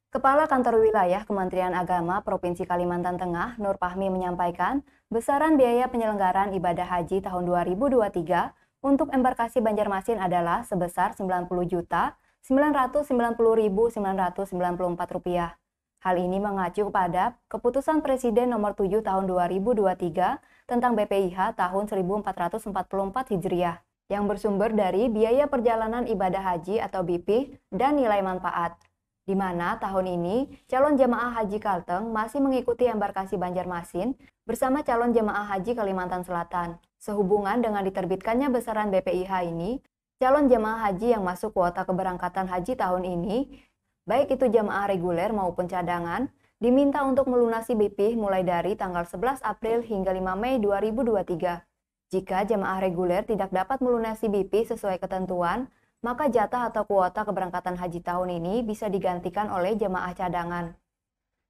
Kepala Kantor Wilayah Kementerian Agama Provinsi Kalimantan Tengah, Nur Fahmi menyampaikan, besaran biaya penyelenggaraan ibadah haji tahun 2023 untuk embarkasi Banjarmasin adalah sebesar Rp90.990.994. Hal ini mengacu pada Keputusan Presiden Nomor 7 Tahun 2023 tentang BPIH tahun 1444 Hijriah yang bersumber dari biaya perjalanan ibadah haji atau BP dan nilai manfaat, di mana tahun ini calon jemaah haji Kalteng masih mengikuti embarkasi Banjarmasin bersama calon jemaah haji Kalimantan Selatan. Sehubungan dengan diterbitkannya besaran BPIH ini, calon jemaah haji yang masuk kuota keberangkatan haji tahun ini, baik itu jemaah reguler maupun cadangan, diminta untuk melunasi BP mulai dari tanggal 11 April hingga 5 Mei 2023. Jika jemaah reguler tidak dapat melunasi BP sesuai ketentuan, maka jatah atau kuota keberangkatan haji tahun ini bisa digantikan oleh jemaah cadangan.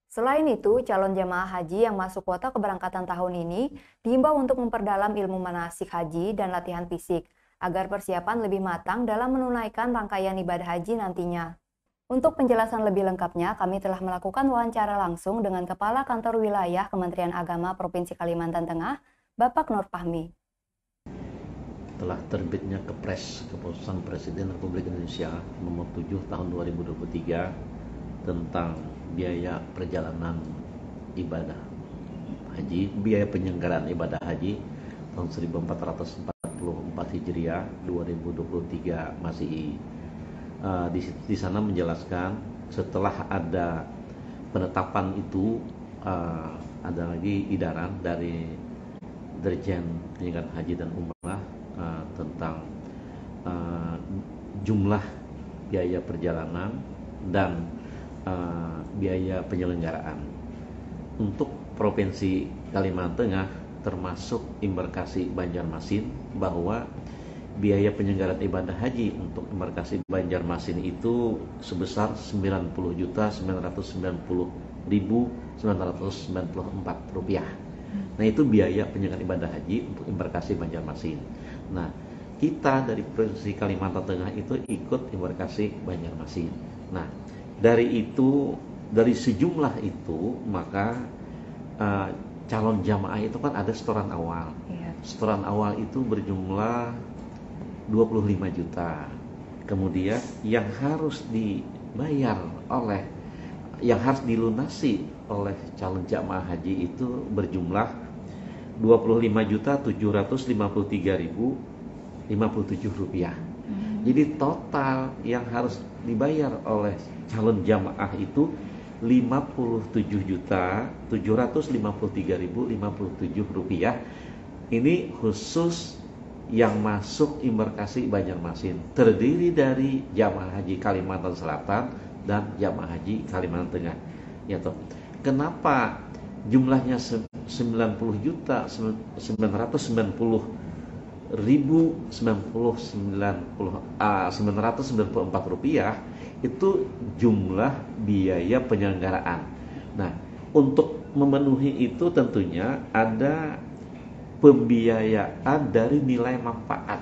Selain itu, calon jemaah haji yang masuk kuota keberangkatan tahun ini diimbau untuk memperdalam ilmu manasik haji dan latihan fisik, agar persiapan lebih matang dalam menunaikan rangkaian ibadah haji nantinya. Untuk penjelasan lebih lengkapnya, kami telah melakukan wawancara langsung dengan Kepala Kantor Wilayah Kementerian Agama Provinsi Kalimantan Tengah, Bapak Nur Fahmi. Telah terbitnya Kepres Keputusan Presiden Republik Indonesia Nomor 7 Tahun 2023 tentang biaya perjalanan ibadah haji, biaya penyelenggaraan ibadah haji tahun 1444 Hijriah 2023 Masehi. Di sana menjelaskan setelah ada penetapan itu ada lagi edaran dari Dirjen Penyelenggaraan Haji dan Umrah tentang jumlah biaya perjalanan dan biaya penyelenggaraan untuk Provinsi Kalimantan Tengah termasuk embarkasi Banjarmasin, bahwa biaya penyelenggaraan ibadah haji untuk embarkasi Banjarmasin itu sebesar Rp90.990.994. Nah, itu biaya penyelenggaraan ibadah haji untuk embarkasi Banjarmasin. Nah, kita dari Provinsi Kalimantan Tengah itu ikut embarkasi Banjarmasin. Nah, dari sejumlah itu maka calon jamaah itu kan ada setoran awal. Setoran awal itu berjumlah 25 juta. Kemudian yang harus dilunasi oleh calon jamaah haji itu berjumlah Rp25.753.057. Jadi total yang harus dibayar oleh calon jamaah itu Rp57.753.057. Ini khusus yang masuk embarkasi Banjarmasin, terdiri dari jamaah haji Kalimantan Selatan dan jamaah haji Kalimantan Tengah. Ya toh. Kenapa jumlahnya 90.994 rupiah? Itu jumlah biaya penyelenggaraan. Nah, untuk memenuhi itu tentunya ada pembiayaan dari nilai manfaat.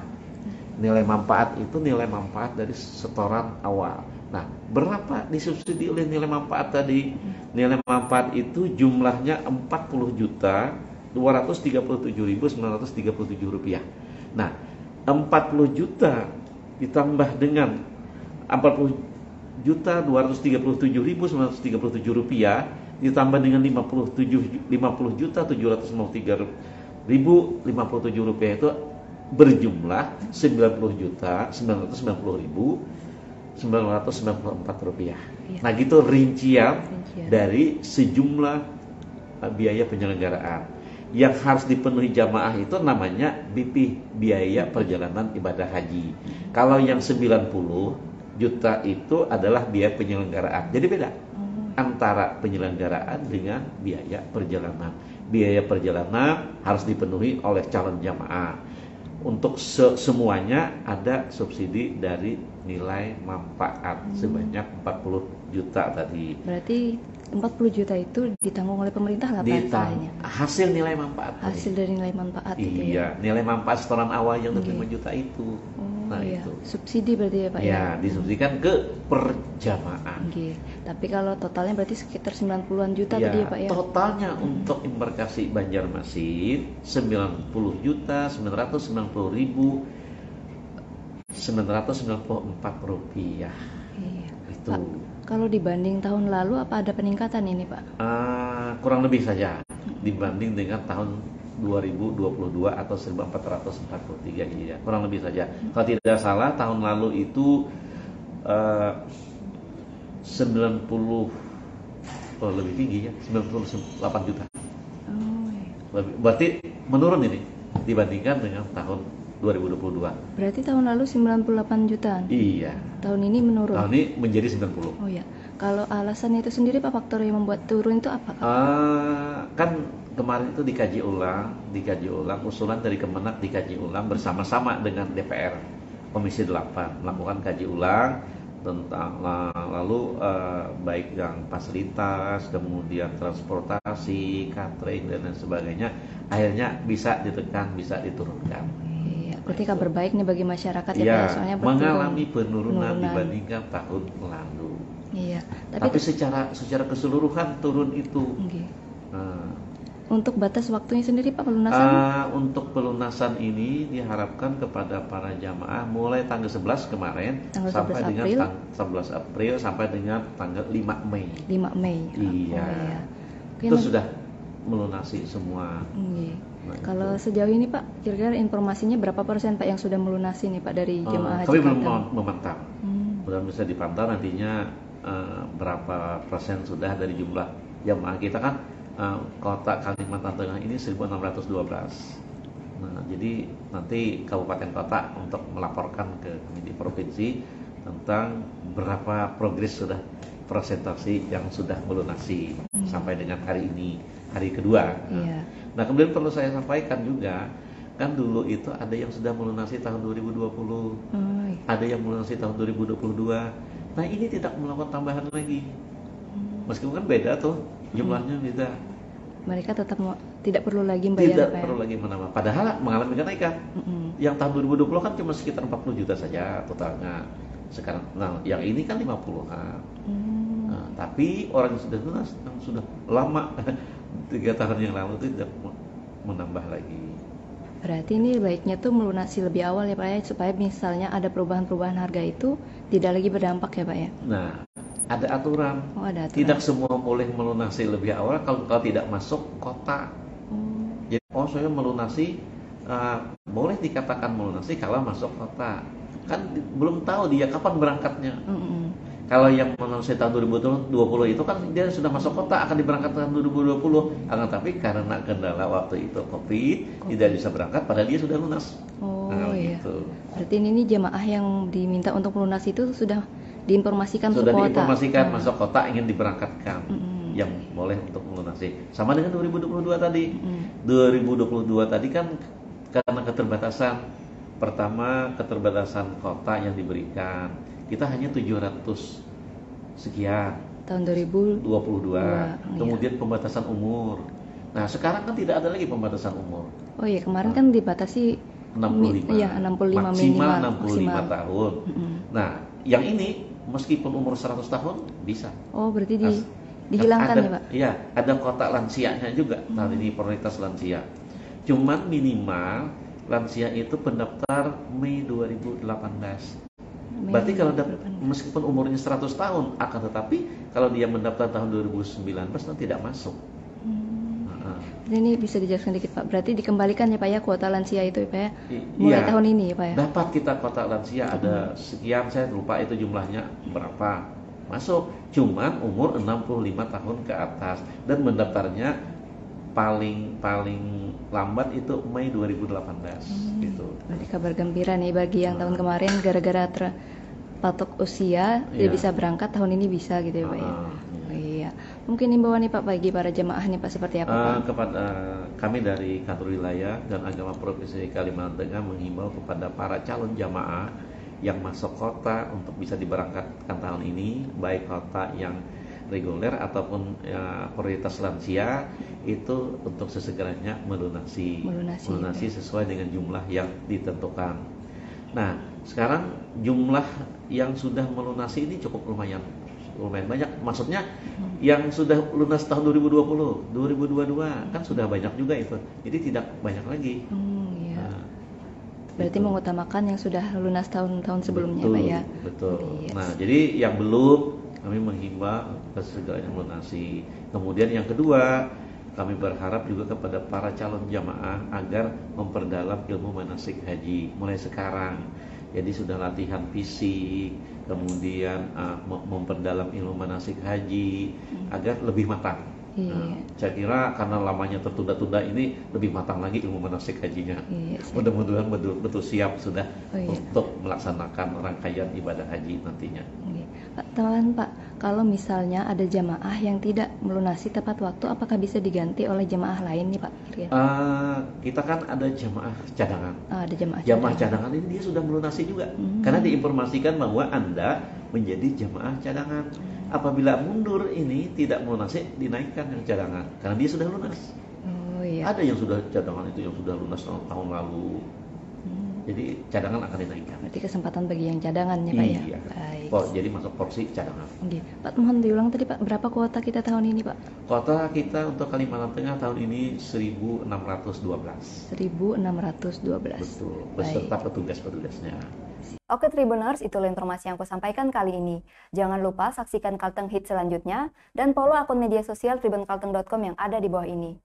Nilai manfaat itu nilai manfaat dari setoran awal. Nah, berapa disubsidi oleh nilai manfaat tadi? Nilai manfaat itu jumlahnya Rp40.237.937. Nah, 40 juta ditambah dengan 40.237.937 ditambah dengan 50.753.057 rupiah itu berjumlah 90.990.994 rupiah. Nah, gitu rincian dari sejumlah biaya penyelenggaraan yang harus dipenuhi jamaah itu namanya BP, biaya perjalanan ibadah haji. Kalau yang 90 juta itu adalah biaya penyelenggaraan. Jadi beda antara penyelenggaraan dengan biaya perjalanan. Biaya perjalanan harus dipenuhi oleh calon jamaah. Untuk semuanya ada subsidi dari nilai manfaat sebanyak 40 juta tadi. Berarti 40 juta itu ditanggung oleh pemerintah nggak Pak? Hasil nilai manfaat. Hasil dari nilai manfaat itu. Iya, nilai manfaat setoran awal yang 25 juta itu. Nah, iya. Itu subsidi berarti ya Pak? Ya, disubsidikan ke perjamaah. Tapi kalau totalnya berarti sekitar 90-an juta Ya, tadi ya Pak ya? totalnya untuk embarkasi Banjarmasin 90.990.994 rupiah. Iya. Itu Pak, kalau dibanding tahun lalu apa ada peningkatan ini Pak? kurang lebih saja dibanding dengan tahun 2022 atau 1443 ya, kurang lebih saja. Kalau tidak salah tahun lalu itu 90 lebih tinggi ya, 98 juta. Oh, iya. Berarti menurun ini dibandingkan dengan tahun 2022. Berarti tahun lalu 98 jutaan. Iya. Tahun ini menurun. Tahun ini menjadi 90. Oh ya. Kalau alasan itu sendiri Pak, faktor yang membuat turun itu apa? Kan kemarin itu dikaji ulang usulan dari Kemenak dikaji ulang bersama-sama dengan DPR Komisi 8 melakukan kaji ulang tentang lalu baik yang fasilitas, kemudian transportasi, catering dan lain sebagainya, akhirnya bisa ditekan, bisa diturunkan. Iya, berarti kabar baik nih bagi masyarakat ya, Ya, Pak, soalnya mengalami penurunan dibandingkan tahun lalu. Iya, Tapi secara keseluruhan turun itu. Okay. Nah, untuk batas waktunya sendiri Pak pelunasan? Untuk pelunasan ini diharapkan kepada para jamaah mulai tanggal 11 kemarin tanggal sampai 11 dengan April. 11 April sampai dengan tanggal 5 Mei. 5 Mei. Iya. Oh, iya. Itu sudah melunasi semua. Iya. Nah, kalau sejauh ini Pak, kira-kira informasinya berapa persen Pak yang sudah melunasi nih Pak dari jemaah haji? Kami belum memantau. Belum bisa dipantau nantinya berapa persen sudah dari jumlah jamaah kita kan. Kota Kalimantan Tengah ini 1612. Nah, jadi nanti kabupaten kota untuk melaporkan ke komite provinsi tentang berapa progres sudah presentasi yang sudah melunasi sampai dengan hari ini, hari kedua. Iya. Nah, kemudian perlu saya sampaikan juga, kan dulu itu ada yang sudah melunasi tahun 2020, ada yang melunasi tahun 2022. Nah, ini tidak melakukan tambahan lagi. Meskipun kan beda tuh jumlahnya beda. Mereka tetap tidak perlu lagi membayar. Tidak perlu lagi menambah. Padahal mengalami kenaikan. Yang tahun 2020 kan cuma sekitar 40 juta saja totalnya. Sekarang, nah yang ini kan 50-an. Nah, tapi orang yang sudah lunas, yang sudah lama 3 tahun yang lalu itu tidak menambah lagi. Berarti ini baiknya tuh melunasi lebih awal ya Pak ya, supaya misalnya ada perubahan-perubahan harga itu tidak lagi berdampak ya Pak ya. Nah, ada aturan. Ada aturan. Tidak semua boleh melunasi lebih awal kalau tidak masuk kota. Jadi, saya melunasi boleh dikatakan melunasi kalau masuk kota. Kan belum tahu dia kapan berangkatnya. Kalau yang melunasi tahun 2020 itu kan dia sudah masuk kota, akan diberangkatkan 2020. Akan tapi karena kendala waktu itu COVID, tidak bisa berangkat, padahal dia sudah lunas. Iya. Gitu. Berarti ini jemaah yang diminta untuk melunasi itu sudah diinformasikan ke kota. Sudah diinformasikan masuk kota ingin diberangkatkan. Yang boleh untuk melunasi. Sama dengan 2022 tadi. 2022 tadi kan karena keterbatasan. Pertama, keterbatasan kota yang diberikan. Kita hanya 700 sekian. Tahun 2022. Kemudian pembatasan umur. Nah, sekarang kan tidak ada lagi pembatasan umur. Oh iya, kemarin kan dibatasi 65. Iya, 65 maksimal minimal. 65 tahun. Nah, yang ini meskipun umur 100 tahun bisa. Oh, berarti dihilangkan ya, Pak? Iya, ada kota lansianya juga. Tahun ini prioritas lansia. Cuman minimal lansia itu pendaftar Mei 2018. Berarti kalau meskipun umurnya 100 tahun, akan tetapi kalau dia mendaftar tahun 2019 kan tidak masuk. Ini bisa dijelaskan dikit Pak. Berarti dikembalikan ya Pak ya kuota lansia itu ya Pak ya? Mulai tahun ini ya Pak ya? Dapat kita kuota lansia ada sekian, saya lupa itu jumlahnya berapa. Masuk, cuman umur 65 tahun ke atas dan mendaftarnya paling lambat itu Mei 2018 gitu. Berarti kabar gembira nih bagi yang tahun kemarin gara-gara terpatok usia dia bisa berangkat, tahun ini bisa gitu ya Pak ya. Iya. Mungkin imbauan nih Pak bagi para jemaah nih Pak seperti apa Pak? Kepada kami dari Kantor Wilayah dan Agama Provinsi Kalimantan Tengah menghimbau kepada para calon jamaah yang masuk kota untuk bisa diberangkatkan tahun ini, baik kota yang reguler ataupun prioritas lansia, itu untuk sesegeranya melunasi sesuai dengan jumlah yang ditentukan. Nah, sekarang jumlah yang sudah melunasi ini cukup lumayan lumayan banyak. Maksudnya yang sudah lunas tahun 2020, 2022 kan sudah banyak juga itu. Jadi tidak banyak lagi. Iya. Nah, Berarti gitu. mengutamakan yang sudah lunas tahun-tahun sebelumnya, Betul, Pak ya. betul. Yes. Nah, jadi yang belum kami menghimbau segalanya melunasi. Kemudian yang kedua, kami berharap juga kepada para calon jamaah agar memperdalam ilmu manasik haji mulai sekarang. Jadi sudah latihan fisik, kemudian memperdalam ilmu manasik haji agar lebih matang. Iya. Nah, saya kira karena lamanya tertunda-tunda ini lebih matang lagi ilmu manasik hajinya. Iya, Mudah-mudahan betul-betul siap sudah iya. untuk melaksanakan rangkaian ibadah haji nantinya. Oke. Pak, Pak, kalau misalnya ada jamaah yang tidak melunasi tepat waktu, apakah bisa diganti oleh jamaah lain nih Pak? Kita kan ada jamaah cadangan. Ada jamaah Cadangan ini dia sudah melunasi juga. Karena diinformasikan bahwa Anda menjadi jamaah cadangan. Apabila mundur ini tidak melunasi, dinaikkan yang cadangan. Karena dia sudah lunas. Oh iya. Ada yang sudah cadangan itu yang sudah lunas tahun lalu. Jadi cadangan akan dinaikkan. Berarti kesempatan bagi yang cadangannya Pak ya? Iya. Baik. Jadi masuk porsi cadangan. Oke. Pak, mohon diulang tadi Pak, berapa kuota kita tahun ini Pak? Kuota kita untuk Kalimantan Tengah tahun ini 1.612. 1.612. Betul, beserta petugas-petugasnya. Oke Tribuners, itulah informasi yang aku sampaikan kali ini. Jangan lupa saksikan Kalteng Hit selanjutnya dan follow akun media sosial tribunkalteng.com yang ada di bawah ini.